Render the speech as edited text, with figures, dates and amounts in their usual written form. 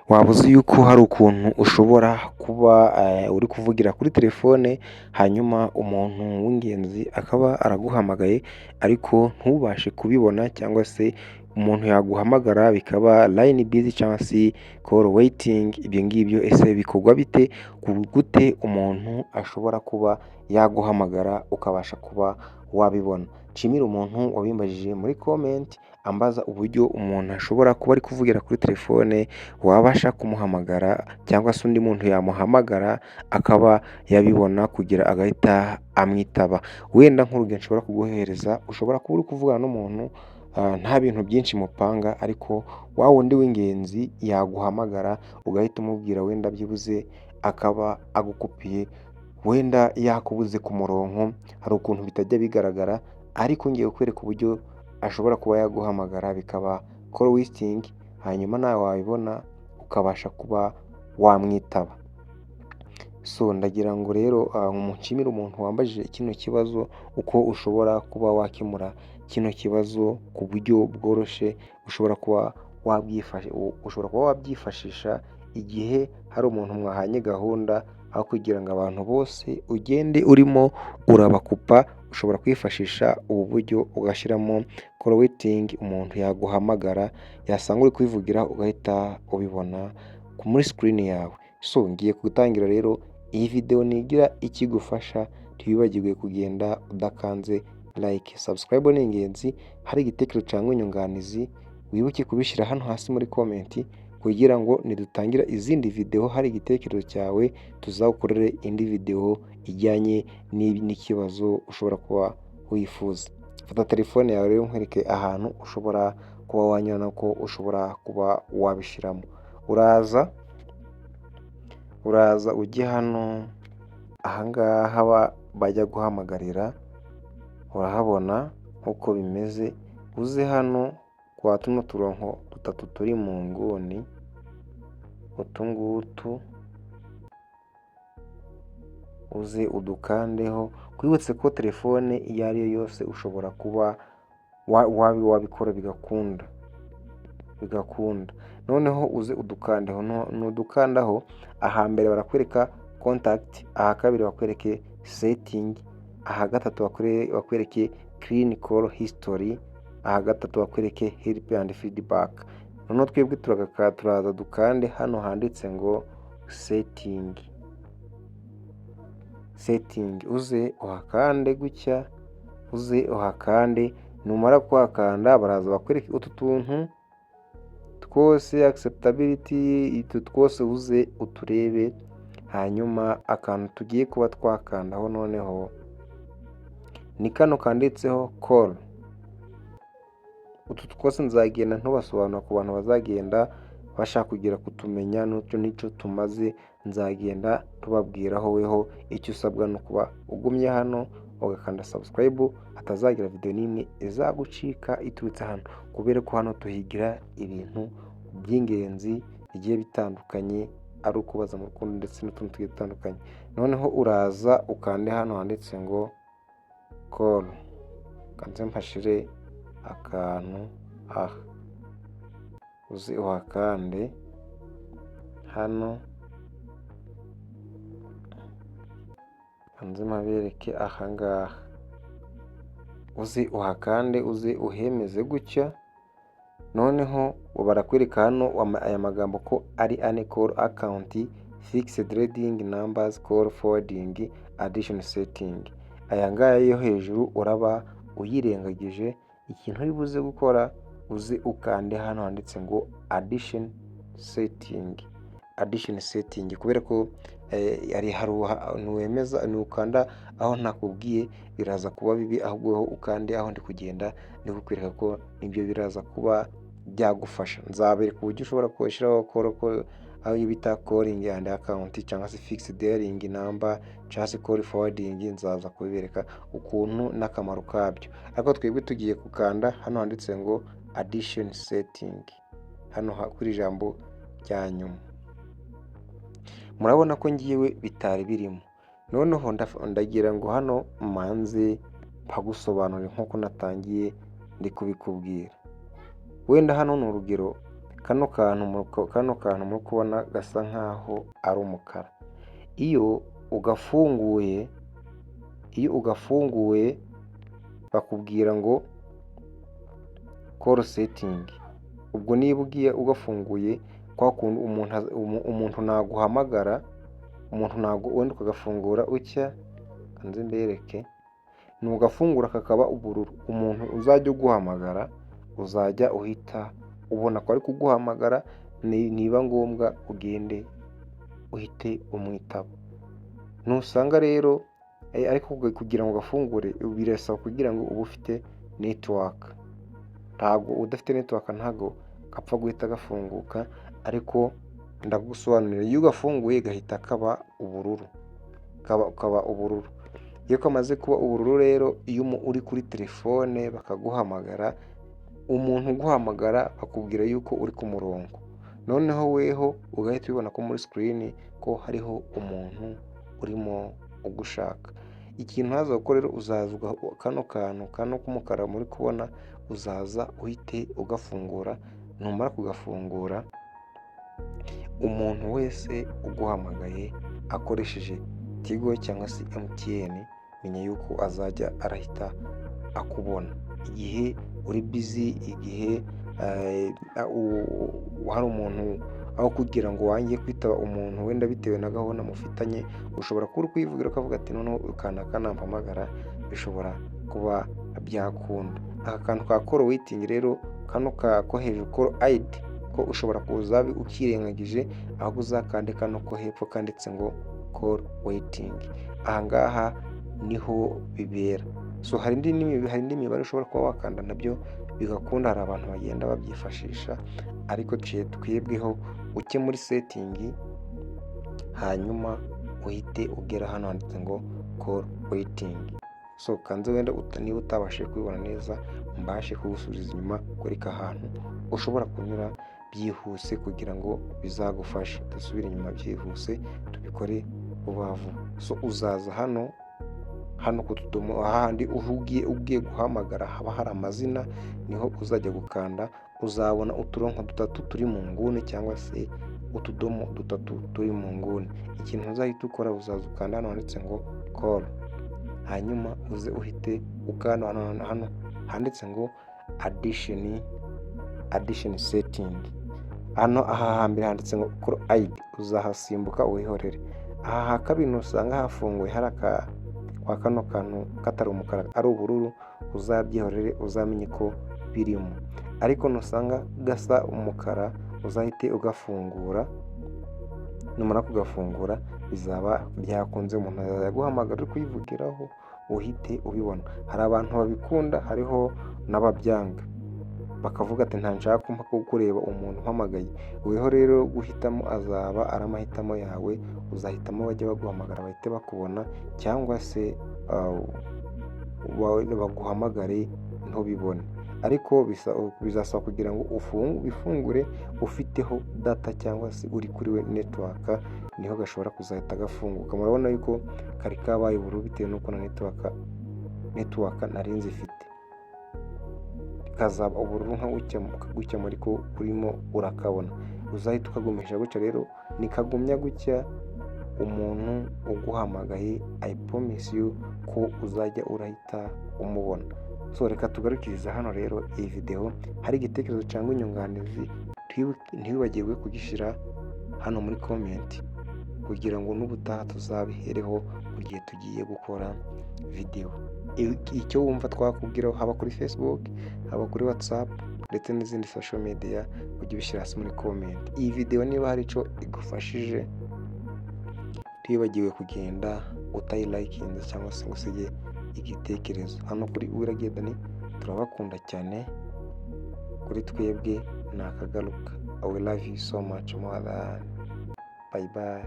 Waba uzi yuko hari ukuntu ushobora kuba uri kuvugira kuri telefone, hanyuma umuntu w'ingenzi akaba araguhamagaye ariko ntubashe kubibona, cyangwa se umuntu yaguhamagara bikaba line busy cyangwa se call waiting. Ibyo ngibyo ese bikorwa bite? Gute umuntu ashobora kuba yaguhamagara ukabasha kuba wabibona? Nshimire umuntu wabimbajije muri comment ambaza uburyo umuntu ashobora kuba ari kuvugira kuri telefone wabasha kumuhamagara, cyangwa se undi muntu yamuhamagara akaba yabibona kugira agahita amwitaba. Wenda nk'urugero nshobora kuguhereza, ushobora kuba uri kuvugana n'umuntu nta bintu byinshi mupanga, ariko wa wundi w'ingenzi yaguhamagara ugahita umubwira, wenda byibuze akaba agukupiye, wenda yakubuze ku murongo. Hari ukuntu bitajya bigaragara, ariko ngiye kukwereka uburyo ashobora kuba yaguhamagara bikaba call waiting, hanyuma nawe wabibona ukabasha kuba wamwitaba. So ndagira ngo rero nshimire umuntu wambajije kino kibazo, uko ushobora kuba wakemura kino kibazo ku buryo bworoshye. Ushobora kuba wabyifashisha igihe hari umuntu mwahanye gahunda, aho kugira ngo abantu bose ugende urimo urabakupa. Ushobora kwifashisha ubu buryo ugashyiramo call waiting, umuntu yaguhamagara yasanga uri kwivugira ugahita ubibona muri screen yawe. So ngiye gutangira rero iyi video, nigira ikigufasha ntibibagirwe kugenda udakanze like. Subscribe ni ingenzi. Hari igitekerezo cyangwa inyunganizi wibuke kubishyira hano hasi muri comment, kugira ngo nidutangira izindi video hari igitekerezo cyawe tuzagukorere indi video ijyanye n'ikibazo ushobora kuba wifuza. Fata telefone yawe rero nkwereke ahantu ushobora kuba wanyura ko ushobora kuba wabishyiramo. Uraza ujye hano ahangaha bajya guhamagarira, urahabona uko bimeze. Uze hano kwa tuno turongo dutatu turi mu nguni, utungutu uze udukandeho. Kwibutse ko telefone iyo ari yo yose ushobora kuba wabikora bigakunda. Noneho uze udukandeho. Nudukandaho, ahambere barakwereka contact, aha kabiri bakwereke setting, aha gatatu bakwereke clean call history, aha gatatu bakwereke help and feedback. Noneho twebwe turaza dukande hano handitse ngo setting. Uze uhakande gutya, uze uhakande. Numara kuhakanda baraza bakwereke utu tuntu twose, acceptability, twose uze uturebe. Hanyuma akantu tugiye kuba twakandaho noneho ni kano kanditseho call. Utu twose nzagenda ntubasobanura ku bantu bazagenda bashaka kugira kutumenya n'icyo tumaze. Nzagenda tubabwiraho weho icyo usabwa no kuba ugumye hano ugakanda subscribe, hatazagira video n'imwe izagucika iturutse hano, kubera ko hano tuhigira ibintu by'ingenzi bigiye bitandukanye, ari ukubaza mu rukundo ndetse n'utundi tugiye dutandukanye. Noneho uraza ukande hano handitse ngo call, kanze mpashire akantu aha, uze uhakande hano, kanze mabereke ahangaha, uze uhakande, uze uhemeze gutya. Noneho barakwereka hano aya magambo ko ari ane call account, fixed reading numbers, call forwarding, addition setting. Aya ngaya yo hejuru uraba uyirengagije. Ikintu uri buze gukora, uze ukande hano handitse ngo addition setting, kubera ko nuwemeza nukanda aho nakubwiye biraza kuba bibi, ahubwo ukande aho ndi kugenda ndi kukwereka ko nibyo biraza kuba byagufasha. Nzabereka uburyo ushobora gushyiraho call, aho bita calling and account, cyangwa se fixed dialing number, cyangwa se call forwarding. Nzaza kubibereka ukuntu n'akamaro kabyo, ariko twebwe tugiye gukanda hano handitse ngo addition setting, hano kuri ijambo rya nyuma. Murabona ko ngiyewe bitari birimo. Noneho ndagira ngo hano manze mpagusobanurire nk'uko natangiye ndi kubikubwira. Wenda hano ni urugero, kano kantu muri kubona gasa nkaho ari umukara. Iyo ugafunguye bakubwira ngo call setting. Ubwo niba ugiye ugafunguye kwa kundi umuntu naguhamagara, wenda ukagafungura utya, kanze mbereke, nugafungura kakaba ubururu, umuntu uzajya uguhamagara uzajya uhita ubona ko ari kuguhamagara, niba ngombwa ugende uhite umwitaba. Nusanga rero ariko kugira ngo gafungure birasaba kugira ngo ube ufite network. Ntabwo udafite network ntabwo gapfa guhita gafunguka, ariko ndagusobanurira, iyo ugafunguye gahita kaba ubururu, kaba ubururu. Iyo kamaze kuba ubururu rero, iyo uri kuri telefone bakaguhamagara, umuntu uguhamagara akubwira yuko uri ku murongo, noneho weho ugahita ubibona ko muri screen ko hariho umuntu urimo ugushaka. Ikintu haza gukora rero, uzaza kano kantu k'umukara muri kubona, uzaza uhite ugafungura. Numara kugafungura, umuntu wese uguhamagaye akoresheje Tigo cyangwa se MTN, menya yuko azajya arahita akubona. Igihe uri busy, igihe hari umuntu aho kugira ngo wange kwitaba umuntu wenda bitewe na gahunda mufitanye, ushobora kuba uri kwivugira ukavuga ati noneho kanaka nampamagara bishobora kuba byakunda. Aka kantu ka call waiting rero, kano ko hejuru call ID, ko ushobora kuza ukirengagije, ahubwo uzakande kano ko hepfo kanditse ngo call waiting. Ahangaha niho bibera. So hari indi mibare ushobora kuba wakanda nabyo bigakunda, hari abantu bagenda babyifashisha, ariko twebweho uke muri setting, hanyuma uhite ugera hano handitse ngo call waiting. So kanze wenda niba utabashije kubibona neza, mbashe kugusubiza inyuma kwereka ahantu ushobora kunyura byihuse kugira ngo bizagufashe. Dusubire inyuma byihuse tubikore vuba vuba. So uzaza hano ku tudomo, ahandi ugiye guhamagara haba hari amazina, niho uzajya gukanda. Uzabona uturonko dutatu turi mu nguni, cyangwa se utudomo dutatu turi mu nguni. Ikintu uzahita ukora, uzaza ukanda hano handitse ngo call, hanyuma uze uhite ukanda hano handitse ngo addition setting. Hano aha hambere handitse ngo call ID, uzahasimbuka wihorere. Aha kabiri usanga hafunguye hari kwa kano kantu katari umukara ari ubururu, uzabyihorere, uzamenye ko birimo. Ariko nusanga gasa umukara, uzahite ugafungura. Numara kugafungura bizaba byakunze, umuntu yaguhamagara uri kuyivugiraho uhite ubibona. Hari abantu babikunda, hariho n'ababyanga, bakavuga ati nta nshaka kureba umuntu uhamagaye. Weho rero guhitamo azaba ari amahitamo yawe, uzahitamo bajya baguhamagara bahite bakubona, cyangwa se baguhamagare ntubibone. Ariko bizasaba kugira ngo bifungure ufiteho data, cyangwa se uri kuri network, niho gashobora kuzahita gafunguka. Murabona yuko kari kabaye ubururu bitewe n'uko na network nari nzifite, kazaba ubururu nka gutya muri ko urimo urakabona. Uzahita ukagumisha gutya rero, nikagumya gutya umuntu uguhamagaye, I promise you ko uzajya urahita umubona. So reka tugarukiriza hano rero iyi video. Hari igitekerezo cyangwa inyunganizi, ntiwibagirwe kugishyira hano muri comment, kugira ngo n'ubutaha tuzabihereho mu gihe tugiye gukora video. Icyo wumva twakubwiraho, haba kuri Facebook, haba kuri WhatsApp, ndetse n'izindi social media, ujye ubishyira hasi muri comment. Iyi video niba hari icyo igufashije, ntiwibagiwe kugenda utayilikinze cyangwa se ngo usige igitekerezo. Hano kuri Uwiragiye Dany turabakunda cyane, kuri twebwe nakagaruka. I will love you so much more than. Bye bye.